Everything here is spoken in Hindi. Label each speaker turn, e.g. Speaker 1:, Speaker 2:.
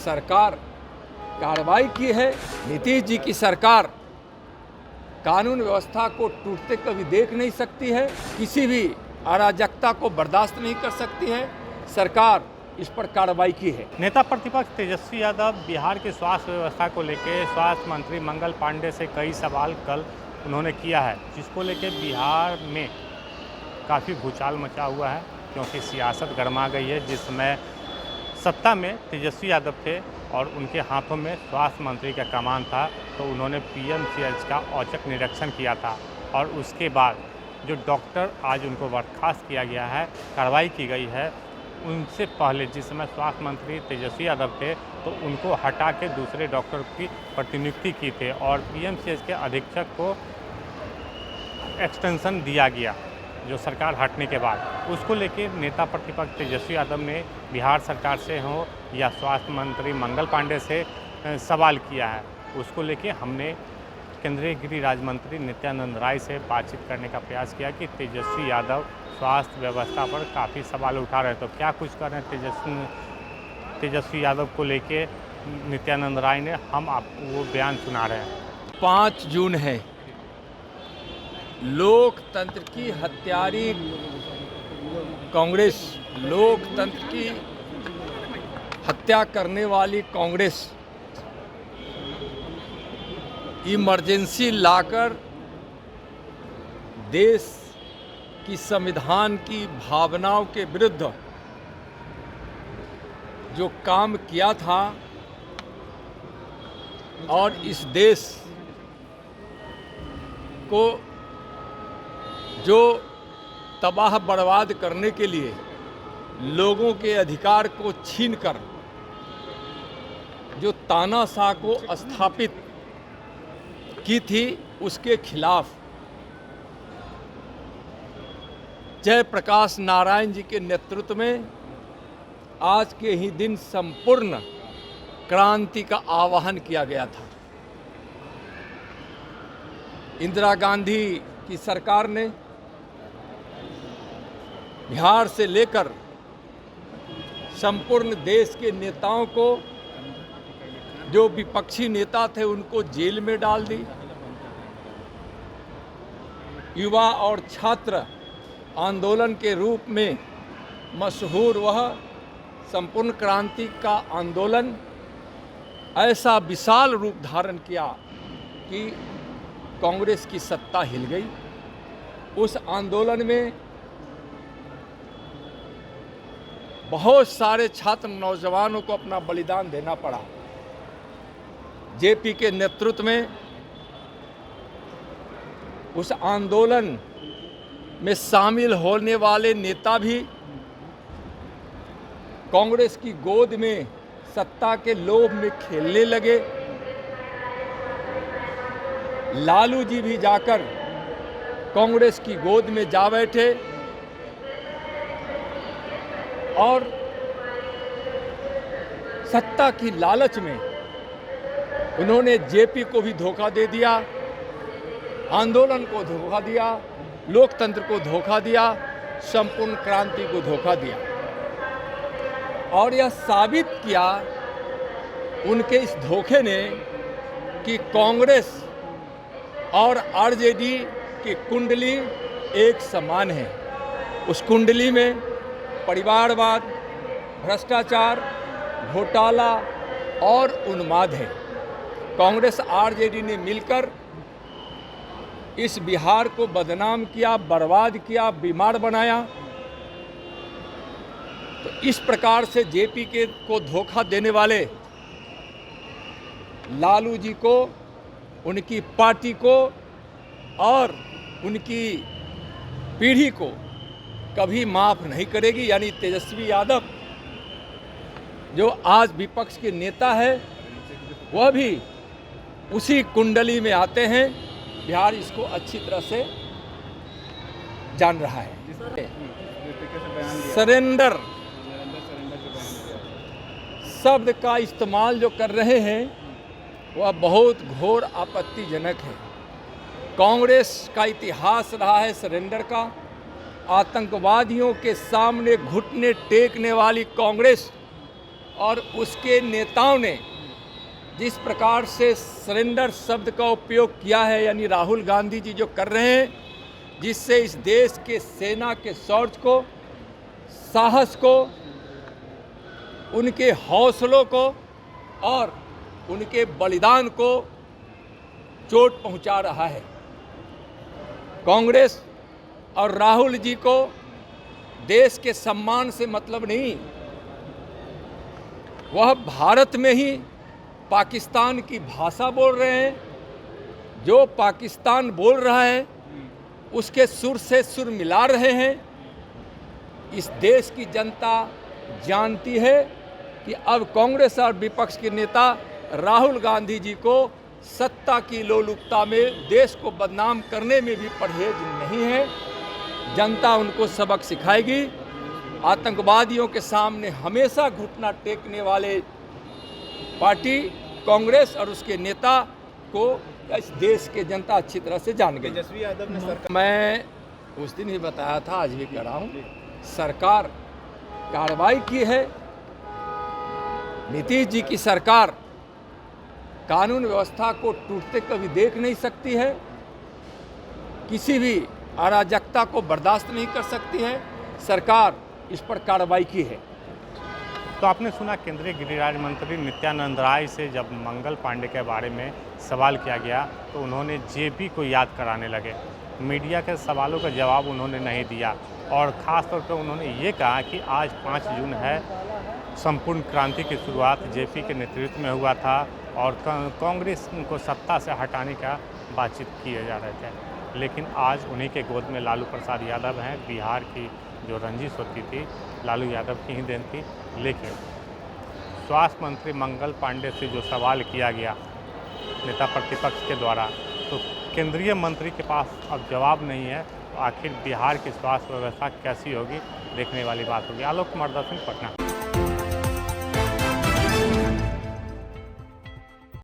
Speaker 1: सरकार कार्रवाई की है। नीतीश जी की सरकार कानून व्यवस्था को टूटते कभी देख नहीं सकती है, किसी भी अराजकता को बर्दाश्त नहीं कर सकती है। सरकार इस पर कार्रवाई की है।
Speaker 2: नेता प्रतिपक्ष तेजस्वी यादव बिहार की स्वास्थ्य व्यवस्था को लेकर स्वास्थ्य मंत्री मंगल पांडे से कई सवाल कल उन्होंने किया है, जिसको लेकर बिहार में काफ़ी भूचाल मचा हुआ है, क्योंकि सियासत गरमा गई है। जिसमें सत्ता में तेजस्वी यादव थे और उनके हाथों में स्वास्थ्य मंत्री का कमान था, तो उन्होंने पीएमसीएच का औचक निरीक्षण किया था और उसके बाद जो डॉक्टर आज उनको बर्खास्त किया गया है, कार्रवाई की गई है। उनसे पहले जिस समय स्वास्थ्य मंत्री तेजस्वी यादव थे, तो उनको हटा के दूसरे डॉक्टर की प्रतिनियुक्ति की थी और पीएमसीएच के अधीक्षक को एक्सटेंशन दिया गया जो सरकार हटने के बाद। उसको लेकर नेता प्रतिपक्ष तेजस्वी यादव ने बिहार सरकार से हो या स्वास्थ्य मंत्री मंगल पांडे से सवाल किया है। उसको लेकर हमने केंद्रीय गृह राज्य मंत्री नित्यानंद राय से बातचीत करने का प्रयास किया कि तेजस्वी यादव स्वास्थ्य व्यवस्था पर काफ़ी सवाल उठा रहे हैं, तो क्या कुछ कर रहे हैं तेजस्वी यादव को लेके नित्यानंद राय ने, हम आपको वो बयान सुना रहे हैं।
Speaker 1: 5 जून है, लोकतंत्र की हत्यारी कांग्रेस, लोकतंत्र की हत्या करने वाली कांग्रेस इमरजेंसी लाकर देश की संविधान की भावनाओं के विरुद्ध जो काम किया था और इस देश को जो तबाह बर्बाद करने के लिए लोगों के अधिकार को छीनकर जो तानाशाह को स्थापित की थी, उसके खिलाफ जयप्रकाश नारायण जी के नेतृत्व में आज के ही दिन संपूर्ण क्रांति का आह्वान किया गया था। इंदिरा गांधी की सरकार ने बिहार से लेकर संपूर्ण देश के नेताओं को, जो विपक्षी नेता थे, उनको जेल में डाल दी। युवा और छात्र आंदोलन के रूप में मशहूर वह संपूर्ण क्रांति का आंदोलन ऐसा विशाल रूप धारण किया कि कांग्रेस की सत्ता हिल गई। उस आंदोलन में बहुत सारे छात्र नौजवानों को अपना बलिदान देना पड़ा। जेपी के नेतृत्व में उस आंदोलन में शामिल होने वाले नेता भी कांग्रेस की गोद में सत्ता के लोभ में खेलने लगे। लालू जी भी जाकर कांग्रेस की गोद में जा बैठे और सत्ता की लालच में उन्होंने जेपी को भी धोखा दे दिया, आंदोलन को धोखा दिया, लोकतंत्र को धोखा दिया, संपूर्ण क्रांति को धोखा दिया और यह साबित किया उनके इस धोखे ने कि कांग्रेस और आरजेडी की कुंडली एक समान है। उस कुंडली में परिवारवाद, भ्रष्टाचार, घोटाला और उन्माद है। कांग्रेस आरजेडी ने मिलकर इस बिहार को बदनाम किया, बर्बाद किया, बीमार बनाया। तो इस प्रकार से जेपी को धोखा देने वाले लालू जी को, उनकी पार्टी को और उनकी पीढ़ी को कभी माफ़ नहीं करेगी। यानी तेजस्वी यादव जो आज विपक्ष के नेता है, वह भी उसी कुंडली में आते हैं। बिहार इसको अच्छी तरह से जान रहा है। सरेंडर शब्द का इस्तेमाल जो कर रहे हैं वह बहुत घोर आपत्तिजनक है। कांग्रेस का इतिहास रहा है सरेंडर का। आतंकवादियों के सामने घुटने टेकने वाली कांग्रेस और उसके नेताओं ने जिस प्रकार से सरेंडर शब्द का उपयोग किया है, यानी राहुल गांधी जी जो कर रहे हैं, जिससे इस देश के सेना के शौर्य को, साहस को, उनके हौसलों को और उनके बलिदान को चोट पहुंचा रहा है। कांग्रेस और राहुल जी को देश के सम्मान से मतलब नहीं, वह भारत में ही पाकिस्तान की भाषा बोल रहे हैं। जो पाकिस्तान बोल रहा है उसके सुर से सुर मिला रहे हैं। इस देश की जनता जानती है कि अब कांग्रेस और विपक्ष के नेता राहुल गांधी जी को सत्ता की लोलुपता में देश को बदनाम करने में भी परहेज नहीं है। जनता उनको सबक सिखाएगी। आतंकवादियों के सामने हमेशा घुटना टेकने वाले पार्टी कांग्रेस और उसके नेता को इस देश के जनता अच्छी तरह से जान गई।
Speaker 3: तेजस्वी यादव ने सरकार,
Speaker 1: मैं उस दिन ही बताया था, आज भी कह रहा हूँ, सरकार कार्रवाई की है। नीतीश जी की सरकार कानून व्यवस्था को टूटते कभी देख नहीं सकती है, किसी भी अराजकता को बर्दाश्त नहीं कर सकती है। सरकार इस पर कार्रवाई की है।
Speaker 2: तो आपने सुना केंद्रीय गृह मंत्री नित्यानंद राय से जब मंगल पांडे के बारे में सवाल किया गया तो उन्होंने जेपी को याद कराने लगे। मीडिया के सवालों का जवाब उन्होंने नहीं दिया और ख़ास तौर पर उन्होंने ये कहा कि आज 5 जून है, संपूर्ण क्रांति की शुरुआत जेपी के नेतृत्व में हुआ था और कांग्रेस को सत्ता से हटाने का बातचीत किए जा रहे थे। लेकिन आज उन्हीं के गोद में लालू प्रसाद यादव हैं। बिहार की जो रंजिश होती थी लालू यादव की ही देन थी। लेकिन स्वास्थ्य मंत्री मंगल पांडे से जो सवाल किया गया नेता प्रतिपक्ष के द्वारा, तो केंद्रीय मंत्री के पास अब जवाब नहीं है। तो आखिर बिहार की स्वास्थ्य व्यवस्था कैसी होगी, देखने वाली बात होगी। आलोक कुमार दर्शन, पटना।